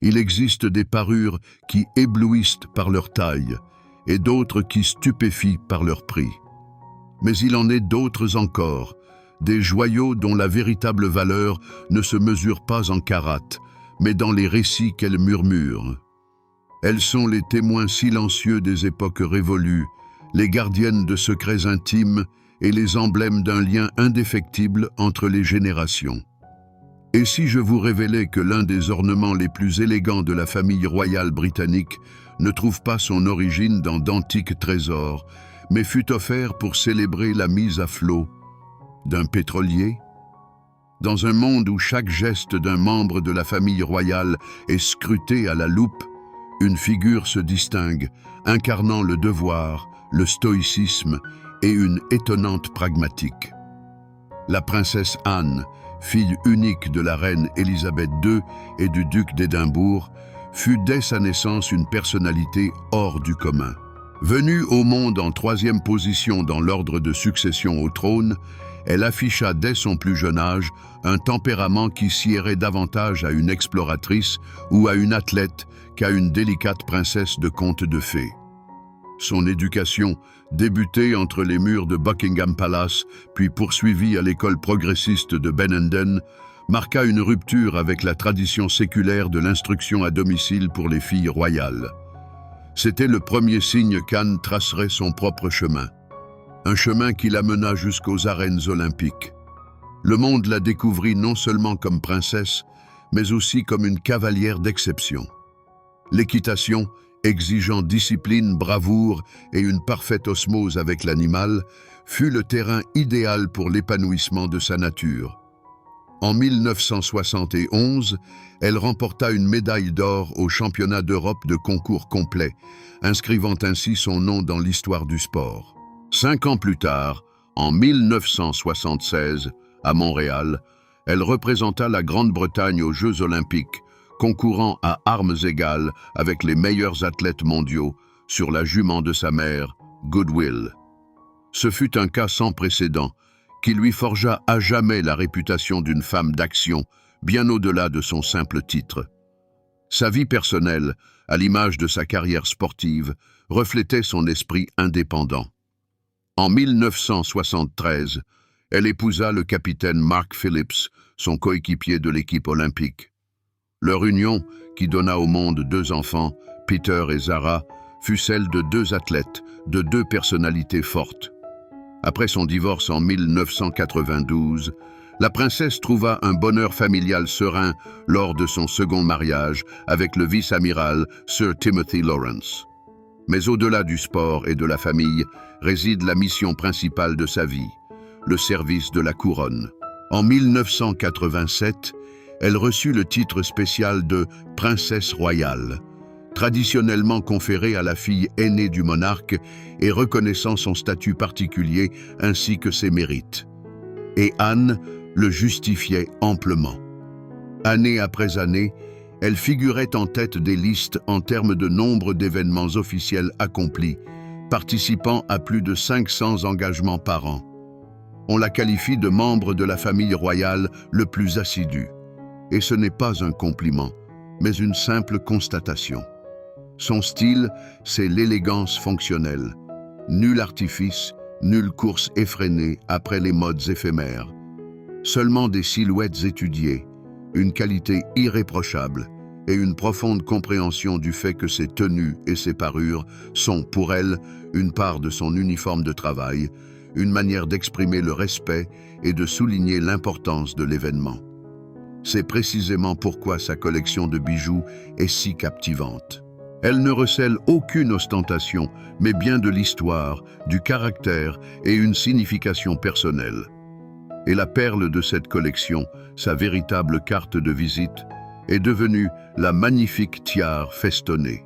Il existe des parures qui éblouissent par leur taille et d'autres qui stupéfient par leur prix. Mais il en est d'autres encore, des joyaux dont la véritable valeur ne se mesure pas en carats, mais dans les récits qu'elles murmurent. Elles sont les témoins silencieux des époques révolues, les gardiennes de secrets intimes et les emblèmes d'un lien indéfectible entre les générations. Et si je vous révélais que l'un des ornements les plus élégants de la famille royale britannique ne trouve pas son origine dans d'antiques trésors, mais fut offert pour célébrer la mise à flot d'un pétrolier? Dans un monde où chaque geste d'un membre de la famille royale est scruté à la loupe, une figure se distingue, incarnant le devoir, le stoïcisme et une étonnante pragmatique. La princesse Anne, fille unique de la reine Élisabeth II et du duc d'Édimbourg, fut dès sa naissance une personnalité hors du commun. Venue au monde en 3e position dans l'ordre de succession au trône, elle afficha dès son plus jeune âge un tempérament qui siérait davantage à une exploratrice ou à une athlète qu'à une délicate princesse de conte de fées. Son éducation, débutée entre les murs de Buckingham Palace, puis poursuivie à l'école progressiste de Benenden, marqua une rupture avec la tradition séculaire de l'instruction à domicile pour les filles royales. C'était le premier signe qu'Anne tracerait son propre chemin. Un chemin qui l'amena jusqu'aux arènes olympiques. Le monde la découvrit non seulement comme princesse, mais aussi comme une cavalière d'exception. L'équitation, exigeant discipline, bravoure et une parfaite osmose avec l'animal, fut le terrain idéal pour l'épanouissement de sa nature. En 1971, elle remporta une médaille d'or au championnat d'Europe de concours complet, inscrivant ainsi son nom dans l'histoire du sport. 5 ans plus tard, en 1976, à Montréal, elle représenta la Grande-Bretagne aux Jeux olympiques, concourant à armes égales avec les meilleurs athlètes mondiaux sur la jument de sa mère, Goodwill. Ce fut un cas sans précédent qui lui forgea à jamais la réputation d'une femme d'action, bien au-delà de son simple titre. Sa vie personnelle, à l'image de sa carrière sportive, reflétait son esprit indépendant. En 1973, elle épousa le capitaine Mark Phillips, son coéquipier de l'équipe olympique. Leur union, qui donna au monde 2 enfants, Peter et Zara, fut celle de 2 athlètes, de 2 personnalités fortes. Après son divorce en 1992, la princesse trouva un bonheur familial serein lors de son second mariage avec le vice-amiral Sir Timothy Lawrence. Mais au-delà du sport et de la famille réside la mission principale de sa vie, le service de la couronne. En 1987, elle reçut le titre spécial de princesse royale, traditionnellement conféré à la fille aînée du monarque et reconnaissant son statut particulier ainsi que ses mérites. Et Anne le justifiait amplement. Année après année, elle figurait en tête des listes en termes de nombre d'événements officiels accomplis, participant à plus de 500 engagements par an. On la qualifie de membre de la famille royale le plus assidu. Et ce n'est pas un compliment, mais une simple constatation. Son style, c'est l'élégance fonctionnelle. Nul artifice, nulle course effrénée après les modes éphémères. Seulement des silhouettes étudiées, une qualité irréprochable et une profonde compréhension du fait que ses tenues et ses parures sont, pour elle, une part de son uniforme de travail, une manière d'exprimer le respect et de souligner l'importance de l'événement. C'est précisément pourquoi sa collection de bijoux est si captivante. Elle ne recèle aucune ostentation, mais bien de l'histoire, du caractère et une signification personnelle. Et la perle de cette collection, sa véritable carte de visite, est devenue la magnifique tiare festonnée.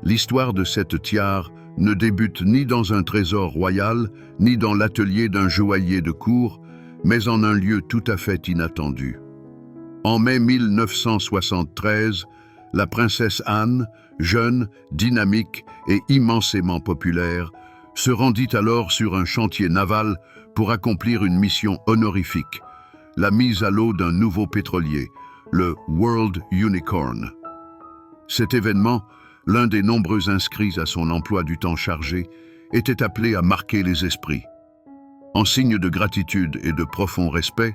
L'histoire de cette tiare ne débute ni dans un trésor royal, ni dans l'atelier d'un joaillier de cour, mais en un lieu tout à fait inattendu. En mai 1973, la princesse Anne, jeune, dynamique et immensément populaire, se rendit alors sur un chantier naval pour accomplir une mission honorifique, la mise à l'eau d'un nouveau pétrolier, le World Unicorn. Cet événement, l'un des nombreux inscrits à son emploi du temps chargé, était appelé à marquer les esprits. En signe de gratitude et de profond respect,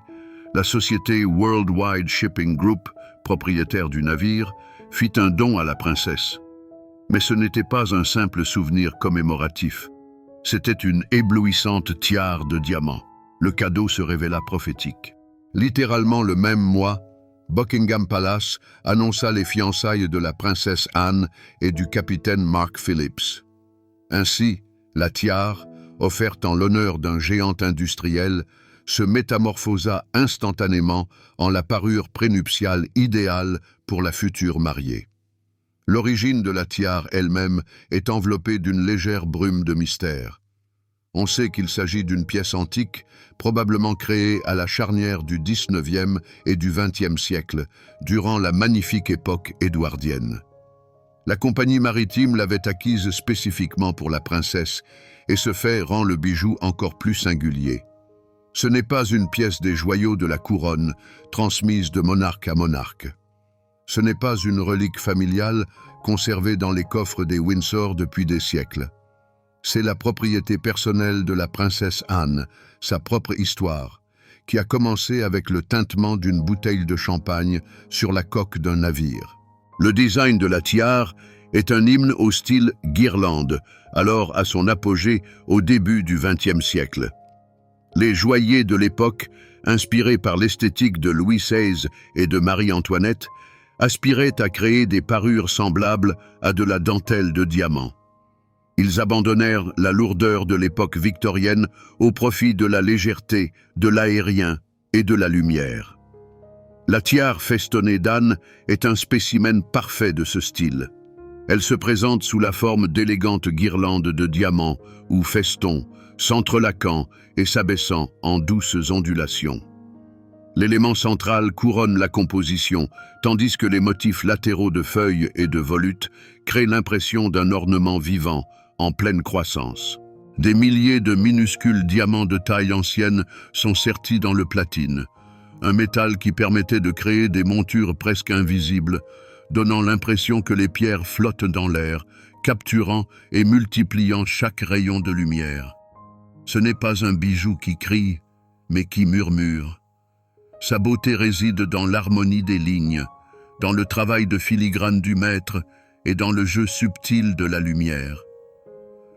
la société Worldwide Shipping Group, propriétaire du navire, fit un don à la princesse. Mais ce n'était pas un simple souvenir commémoratif. C'était une éblouissante tiare de diamants. Le cadeau se révéla prophétique. Littéralement le même mois, Buckingham Palace annonça les fiançailles de la princesse Anne et du capitaine Mark Phillips. Ainsi, la tiare, offerte en l'honneur d'un géant industriel, se métamorphosa instantanément en la parure prénuptiale idéale pour la future mariée. L'origine de la tiare elle-même est enveloppée d'une légère brume de mystère. On sait qu'il s'agit d'une pièce antique, probablement créée à la charnière du XIXe et du XXe siècle, durant la magnifique époque édouardienne. La compagnie maritime l'avait acquise spécifiquement pour la princesse, et ce fait rend le bijou encore plus singulier. Ce n'est pas une pièce des joyaux de la couronne, transmise de monarque à monarque. Ce n'est pas une relique familiale conservée dans les coffres des Windsor depuis des siècles. C'est la propriété personnelle de la princesse Anne, sa propre histoire, qui a commencé avec le tintement d'une bouteille de champagne sur la coque d'un navire. Le design de la tiare est un hymne au style guirlande, alors à son apogée au début du XXe siècle. Les joailliers de l'époque, inspirés par l'esthétique de Louis XVI et de Marie-Antoinette, aspiraient à créer des parures semblables à de la dentelle de diamants. Ils abandonnèrent la lourdeur de l'époque victorienne au profit de la légèreté, de l'aérien et de la lumière. La tiare festonnée d'Anne est un spécimen parfait de ce style. Elle se présente sous la forme d'élégantes guirlandes de diamants ou festons, s'entrelaquant et s'abaissant en douces ondulations. L'élément central couronne la composition, tandis que les motifs latéraux de feuilles et de volutes créent l'impression d'un ornement vivant, en pleine croissance. Des milliers de minuscules diamants de taille ancienne sont sertis dans le platine, un métal qui permettait de créer des montures presque invisibles, donnant l'impression que les pierres flottent dans l'air, capturant et multipliant chaque rayon de lumière. Ce n'est pas un bijou qui crie, mais qui murmure. Sa beauté réside dans l'harmonie des lignes, dans le travail de filigrane du maître et dans le jeu subtil de la lumière.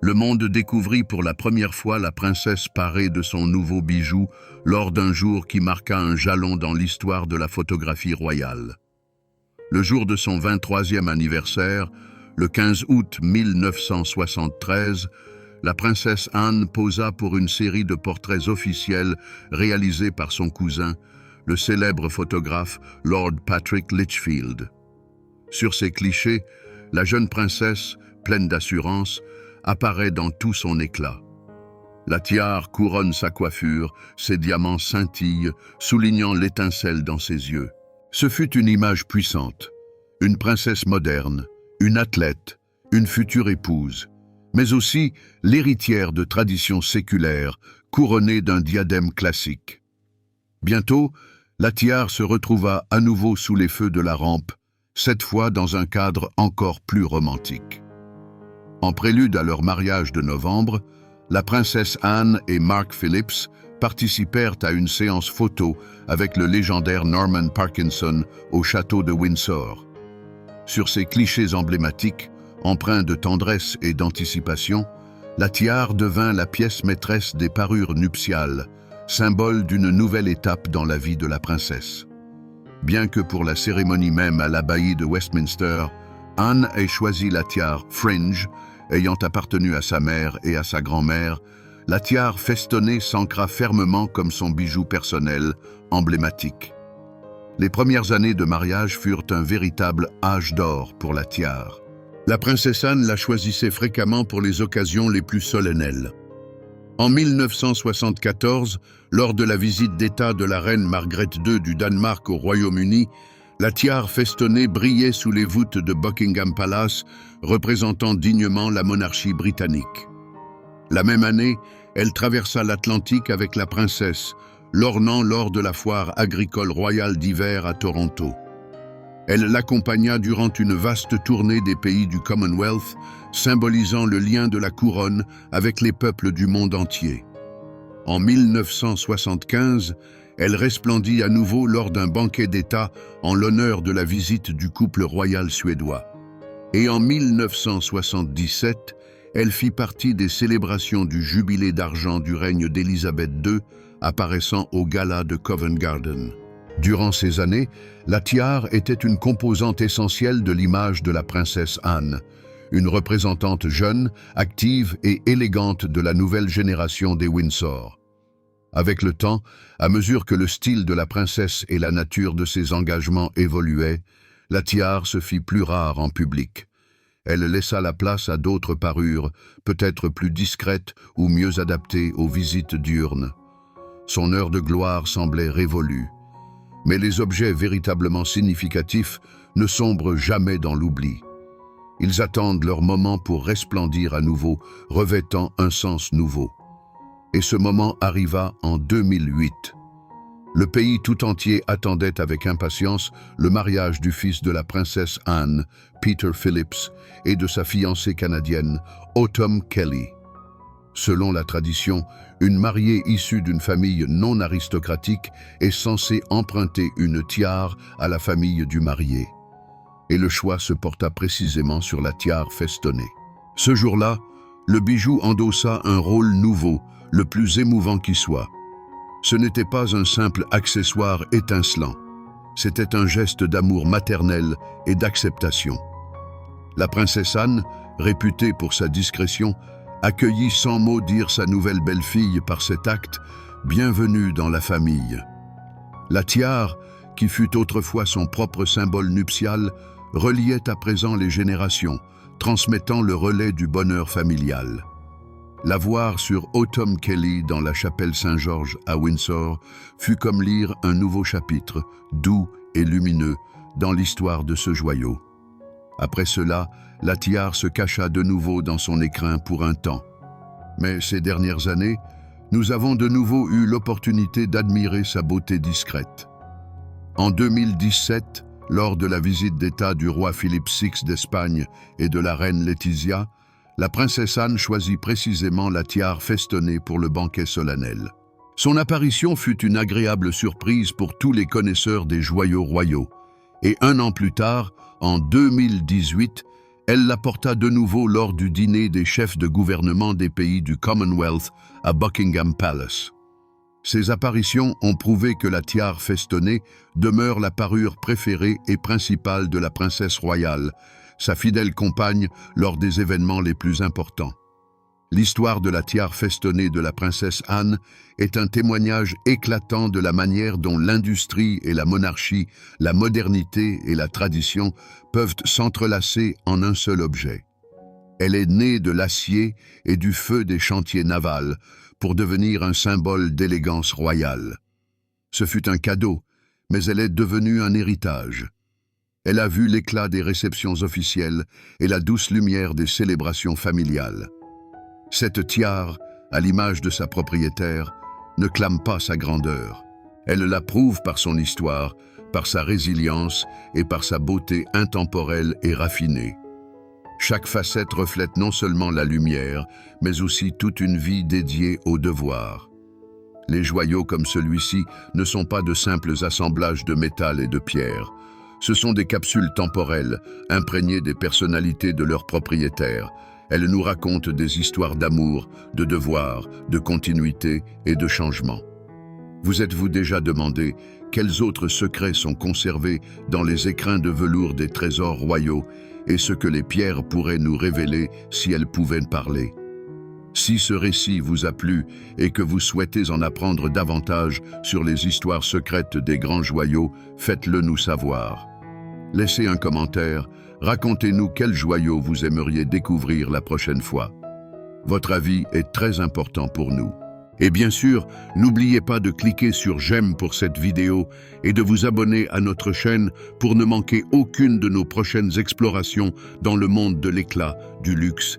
Le monde découvrit pour la première fois la princesse parée de son nouveau bijou lors d'un jour qui marqua un jalon dans l'histoire de la photographie royale. Le jour de son 23e anniversaire, le 15 août 1973, la princesse Anne posa pour une série de portraits officiels réalisés par son cousin, le célèbre photographe Lord Patrick Lichfield. Sur ces clichés, la jeune princesse, pleine d'assurance, apparaît dans tout son éclat. La tiare couronne sa coiffure, ses diamants scintillent, soulignant l'étincelle dans ses yeux. Ce fut une image puissante, une princesse moderne, une athlète, une future épouse, mais aussi l'héritière de traditions séculaires, couronnée d'un diadème classique. Bientôt, la tiare se retrouva à nouveau sous les feux de la rampe, cette fois dans un cadre encore plus romantique. En prélude à leur mariage de novembre, la princesse Anne et Mark Phillips participèrent à une séance photo avec le légendaire Norman Parkinson au château de Windsor. Sur ces clichés emblématiques, empreints de tendresse et d'anticipation, la tiare devint la pièce maîtresse des parures nuptiales, symbole d'une nouvelle étape dans la vie de la princesse. Bien que pour la cérémonie même à l'abbaye de Westminster, Anne ait choisi la tiare Fringe, ayant appartenu à sa mère et à sa grand-mère, la tiare festonnée s'ancra fermement comme son bijou personnel, emblématique. Les premières années de mariage furent un véritable âge d'or pour la tiare. La princesse Anne la choisissait fréquemment pour les occasions les plus solennelles. En 1974, lors de la visite d'État de la reine Margrethe II du Danemark au Royaume-Uni, la tiare festonnée brillait sous les voûtes de Buckingham Palace, représentant dignement la monarchie britannique. La même année, elle traversa l'Atlantique avec la princesse, l'ornant lors de la foire agricole royale d'hiver à Toronto. Elle l'accompagna durant une vaste tournée des pays du Commonwealth, symbolisant le lien de la couronne avec les peuples du monde entier. En 1975, elle resplendit à nouveau lors d'un banquet d'État en l'honneur de la visite du couple royal suédois. Et en 1977, elle fit partie des célébrations du jubilé d'argent du règne d'Élisabeth II, apparaissant au gala de Covent Garden. Durant ces années, la tiare était une composante essentielle de l'image de la princesse Anne, une représentante jeune, active et élégante de la nouvelle génération des Windsor. Avec le temps, à mesure que le style de la princesse et la nature de ses engagements évoluaient, la tiare se fit plus rare en public. Elle laissa la place à d'autres parures, peut-être plus discrètes ou mieux adaptées aux visites diurnes. Son heure de gloire semblait révolue. Mais les objets véritablement significatifs ne sombrent jamais dans l'oubli. Ils attendent leur moment pour resplendir à nouveau, revêtant un sens nouveau. Et ce moment arriva en 2008. Le pays tout entier attendait avec impatience le mariage du fils de la princesse Anne, Peter Phillips, et de sa fiancée canadienne, Autumn Kelly. Selon la tradition, une mariée issue d'une famille non aristocratique est censée emprunter une tiare à la famille du marié. Et le choix se porta précisément sur la tiare festonnée. Ce jour-là, le bijou endossa un rôle nouveau, le plus émouvant qui soit. Ce n'était pas un simple accessoire étincelant, c'était un geste d'amour maternel et d'acceptation. La princesse Anne, réputée pour sa discrétion, accueillit sans mot dire sa nouvelle belle-fille par cet acte, bienvenue dans la famille. La tiare, qui fut autrefois son propre symbole nuptial, reliait à présent les générations, transmettant le relais du bonheur familial. La voir sur Autumn Kelly dans la chapelle Saint-Georges à Windsor fut comme lire un nouveau chapitre, doux et lumineux, dans l'histoire de ce joyau. Après cela, la tiare se cacha de nouveau dans son écrin pour un temps. Mais ces dernières années, nous avons de nouveau eu l'opportunité d'admirer sa beauté discrète. En 2017, lors de la visite d'État du roi Philippe VI d'Espagne et de la reine Laetitia, la princesse Anne choisit précisément la tiare festonnée pour le banquet solennel. Son apparition fut une agréable surprise pour tous les connaisseurs des joyaux royaux. Et un an plus tard, en 2018, elle la porta de nouveau lors du dîner des chefs de gouvernement des pays du Commonwealth à Buckingham Palace. Ces apparitions ont prouvé que la tiare festonnée demeure la parure préférée et principale de la princesse royale, sa fidèle compagne lors des événements les plus importants. L'histoire de la tiare festonnée de la princesse Anne est un témoignage éclatant de la manière dont l'industrie et la monarchie, la modernité et la tradition peuvent s'entrelacer en un seul objet. Elle est née de l'acier et du feu des chantiers navals pour devenir un symbole d'élégance royale. Ce fut un cadeau, mais elle est devenue un héritage. Elle a vu l'éclat des réceptions officielles et la douce lumière des célébrations familiales. Cette tiare, à l'image de sa propriétaire, ne clame pas sa grandeur. Elle la prouve par son histoire, par sa résilience et par sa beauté intemporelle et raffinée. Chaque facette reflète non seulement la lumière, mais aussi toute une vie dédiée au devoir. Les joyaux comme celui-ci ne sont pas de simples assemblages de métal et de pierre. Ce sont des capsules temporelles, imprégnées des personnalités de leurs propriétaires. Elles nous racontent des histoires d'amour, de devoir, de continuité et de changement. Vous êtes-vous déjà demandé quels autres secrets sont conservés dans les écrins de velours des trésors royaux et ce que les pierres pourraient nous révéler si elles pouvaient parler? Si ce récit vous a plu et que vous souhaitez en apprendre davantage sur les histoires secrètes des grands joyaux, faites-le nous savoir. Laissez un commentaire, racontez-nous quel joyau vous aimeriez découvrir la prochaine fois. Votre avis est très important pour nous. Et bien sûr, n'oubliez pas de cliquer sur j'aime pour cette vidéo et de vous abonner à notre chaîne pour ne manquer aucune de nos prochaines explorations dans le monde de l'éclat, du luxe